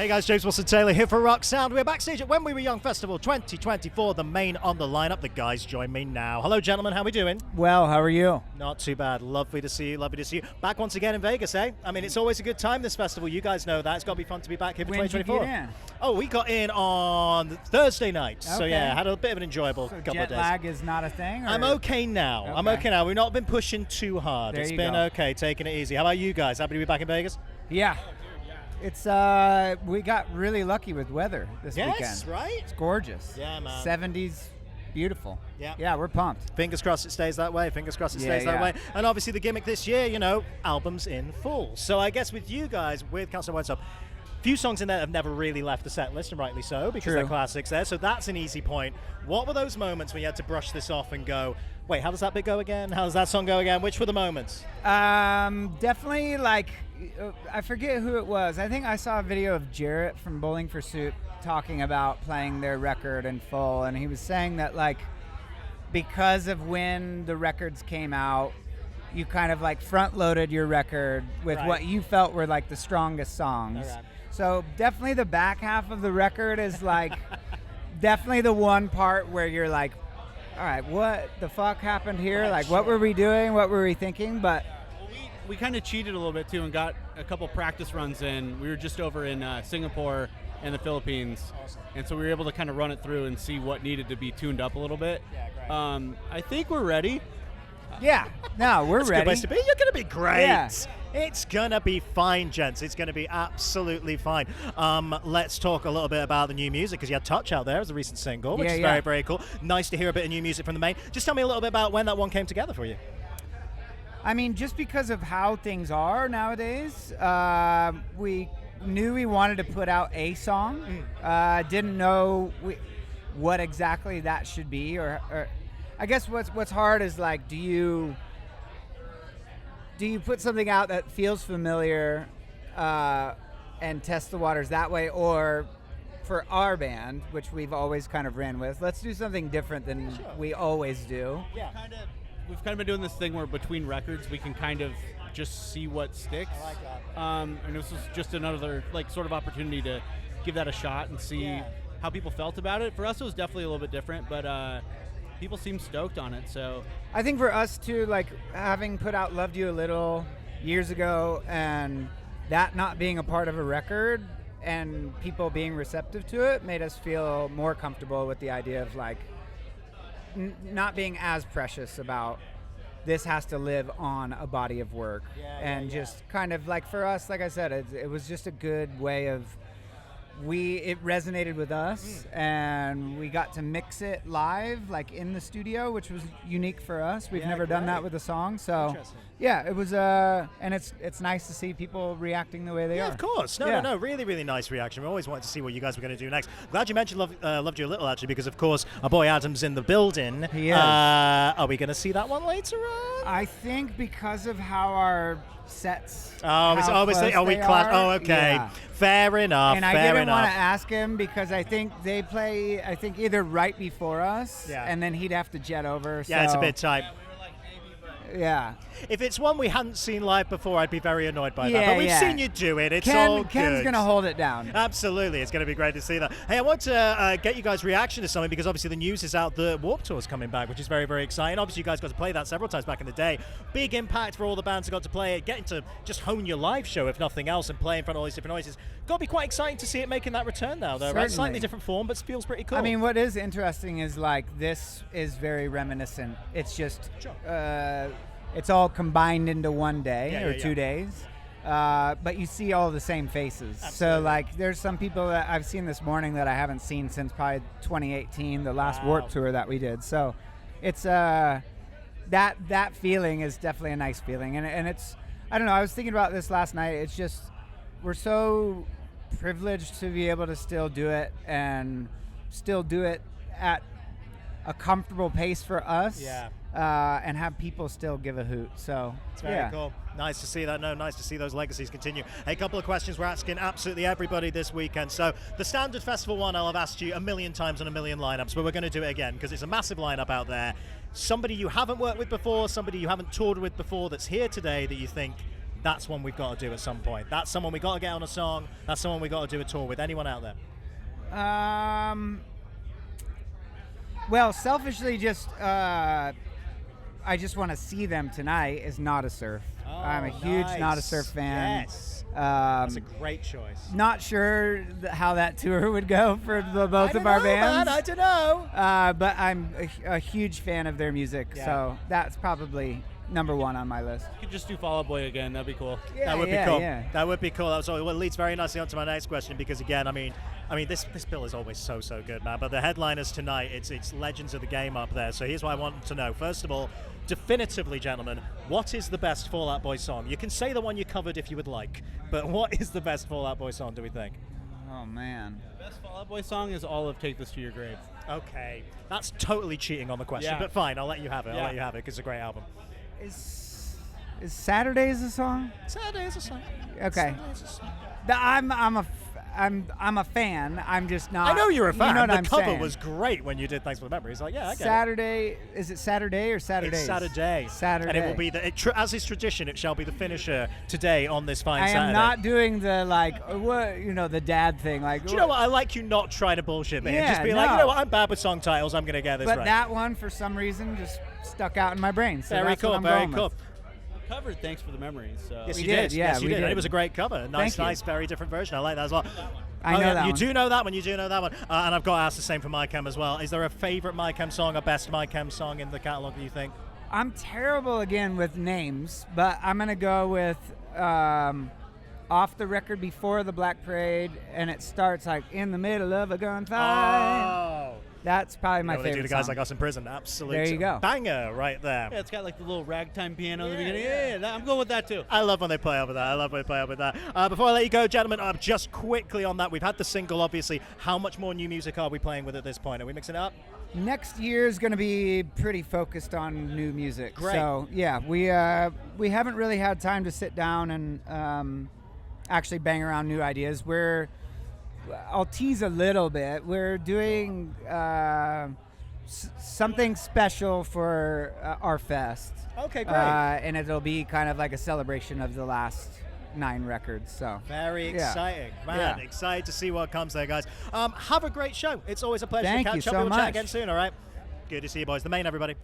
Hey guys, James Wilson-Taylor here for Rock Sound. We're backstage at When We Were Young Festival 2024, the Maine on the lineup. The guys join me now. Hello gentlemen, how we doing? Well, how are you? Not too bad. Lovely to see you, lovely to see you. Back once again in Vegas, eh? I mean, it's always a good time, this festival. You guys know that. It's got to be fun to be back here for When did you 2024. get in? Oh, we got in on Thursday night. So Okay. yeah, had a bit of an enjoyable So couple jet of days. lag is not a thing? Or? I'm okay now. I'm Okay. okay now. We've not been pushing too hard. There It's you been go. okay, taking it easy. How about you guys? Happy to be back in Vegas? Yeah. It's we got really lucky with weather this weekend. Yes, right? It's gorgeous. Yeah, man. 70s, beautiful. Yeah. Yeah, we're pumped. Fingers crossed it stays that way. Fingers crossed it stays that Yeah. way. And obviously the gimmick this year, you know, albums in full. So I guess with you guys, with Council White Up, few songs in there have never really left the set list, and rightly so, because True. they're classics there. So that's an easy point. What were those moments when you had to brush this off and go, wait, how does that bit go again? How does that song go again? Which were the moments? Definitely, like, I forget who it was. I think I saw a video of Jarrett from Bowling for Soup talking about playing their record in full, and he was saying that, like, because of when the records came out, you kind of, like, front-loaded your record with Right. what you felt were, like, the strongest songs. All right. So definitely the back half of the record is, like, definitely the one part where you're like, all right, what the fuck happened here? Right, Like, what sure. were we doing? What were we thinking? But We kind of cheated a little bit too and got a couple practice runs in. We were just over in Singapore and the Philippines, and so we were able to kind of run it through and see what needed to be tuned up a little bit. Yeah, great. I think we're ready. yeah, no, we're That's a ready. good place to be. You're going to be great. Yeah. It's going to be fine, gents. It's going to be absolutely fine. Let's talk a little bit about the new music, because you had Touch out there as a recent single, which Yeah, is yeah. very, very cool. Nice to hear a bit of new music from the Maine. Just tell me a little bit about when that one came together for you. I mean, just because of how things are nowadays, we knew we wanted to put out a song. Didn't know what exactly that should be, or I guess what's hard is, like, do you put something out that feels familiar and test the waters that way, or for our band, which we've always kind of ran with, let's do something different than we always do. Yeah. We've kind of been doing this thing where between records we can kind of just see what sticks. I like that. And this was just another, like, sort of opportunity to give that a shot and see how people felt about it. For us, it was definitely a little bit different, but people seemed stoked on it. So I think for us too, like, having put out Loved You a Little years ago, and that not being a part of a record and people being receptive to it made us feel more comfortable with the idea of, like, not being as precious about this has to live on a body of work. And just kind of, like, for us, like I said, it was just a good way of, it resonated with us, and we got to mix it live, like, in the studio, which was unique for us. We've Yeah, never done that great. with a song, so Interesting. yeah, it was and it's nice to see people reacting the way they Yeah, are. of course. No, Yeah. no. Really, really nice reaction. We always wanted to see what you guys were going to do next. Glad you mentioned Loved You a Little, actually, because, of course, our boy Adam's in the building. He is. Are we going to see that one later on? I think because of how our sets Oh, it's how obviously. close We they class. are, Oh, okay. yeah. Fair enough. And I fair didn't want enough. to ask him because I think they play, either right before us, Yeah. and then he'd have to jet over. Yeah, it's a so- bit tight. Yeah. If it's one we hadn't seen live before, I'd be very annoyed by that. Yeah, But we've yeah. seen you do it. It's all Ken's good. going to hold it down. Absolutely, it's going to be great to see that. Hey, I want to get you guys' reaction to something, because obviously the news is out, the Warped Tour is coming back, which is very, very exciting. Obviously, you guys got to play that several times back in the day. Big impact for all the bands who got to play it, getting to just hone your live show, if nothing else, and play in front of all these different noises. Got to be quite exciting to see it making that return now, though, right? Certainly. Slightly different form, but feels pretty cool. I mean, what is interesting is, like, this is very reminiscent. It's just, it's all combined into one day Yeah, or yeah, 2 yeah. days. But you see all the same faces. Absolutely. So, like, there's some people that I've seen this morning that I haven't seen since probably 2018, the last Wow. Warped Tour that we did. So it's that feeling is definitely a nice feeling. And it's, I don't know, I was thinking about this last night. It's just, we're so privileged to be able to still do it, and still do it at a comfortable pace for us. Yeah. And have people still give a hoot. So It's very yeah. cool. Nice to see that. No, nice to see those legacies continue. A couple of questions we're asking absolutely everybody this weekend. So the standard festival one I'll have asked you a million times on a million lineups, but we're going to do it again because it's a massive lineup out there. Somebody you haven't worked with before, somebody you haven't toured with before that's here today that you think that's one we've got to do at some point? That's someone we got to get on a song. That's someone we got to do a tour with. Anyone out there? Well, selfishly, just I just want to see them tonight. Is Not a Surf. Oh, I'm a huge nice. Not a Surf fan. Yes, that's a great choice. Not sure how that tour would go for both of our bands. Man, I don't know. But I'm a huge fan of their music, Yeah. so that's probably number one on my list. You could just do Fall Out Boy again. That'd be cool. Yeah, That would yeah, be cool. yeah. That would be cool. That was what leads very nicely onto my next question, because again, I mean, this bill is always so good, man. But the headliners tonight, it's legends of the game up there. So here's what I want to know. First of all, definitively, gentlemen, what is the best Fall Out Boy song? You can say the one you covered if you would like, but what is the best Fall Out Boy song, do we think? Oh man. The best Fall Out Boy song is all of Take This to Your Grave. Okay, that's totally cheating on the question, Yeah. but fine, I'll let you have it. I'll Yeah. let you have it because it's a great album. Is Saturdays a song? Saturday is a song. Okay. Saturday is a song. I'm a fan. I'm just not. I know you're a fan. You know what The I'm cover saying. was great when you did Thanks for the Memories. Like, yeah, I get it. Saturday. Is it Saturday or Saturdays? It's Saturday. Saturday. And it will be, as is tradition, it shall be the finisher today on this fine I Saturday. am not doing the the dad thing. Like, Do you know what? I like you not trying to bullshit me and Yeah, just be like, no. you know what? I'm bad with song titles. I'm going to get this But right. that one, for some reason, just stuck out in my brain. So Very that's what cool. I'm Very going cool. with. Covered Thanks for the Memories. So. Yes, We you did, did. yeah, Yes, you we did. And did. it was a great cover. Nice, Thank you. very different version. I like that as well. I know that you one. do know that one. You do know that one. And I've got to ask the same for My Chem as well. Is there a favorite My Chem song, a best My Chem song in the catalog that you think? I'm terrible again with names, but I'm gonna go with off the record before the Black Parade, and it starts like in the middle of a gunfight. Oh. That's probably my You know what they favorite do to guys song. like us in prison. Absolute There you go. banger right there. Yeah, it's got like the little ragtime piano in the Yeah, beginning. yeah. Yeah, I'm going with that too. I love when they play up with that. I love when they play up with that. Before I let you go, gentlemen, just quickly on that, we've had the single, obviously. How much more new music are we playing with at this point? Are we mixing it up? Next year is going to be pretty focused on new music. Great. So yeah, we haven't really had time to sit down and actually bang around new ideas. I'll tease a little bit. We're doing something special for our fest. Okay, great. And it'll be kind of like a celebration of the last 9 records. So Very Yeah. exciting. Man, Yeah. excited to see what comes there, guys. Have a great show. It's always a pleasure Thank to you catch up. so We'll chat much. again soon, all right? Good to see you, boys. The Maine, everybody.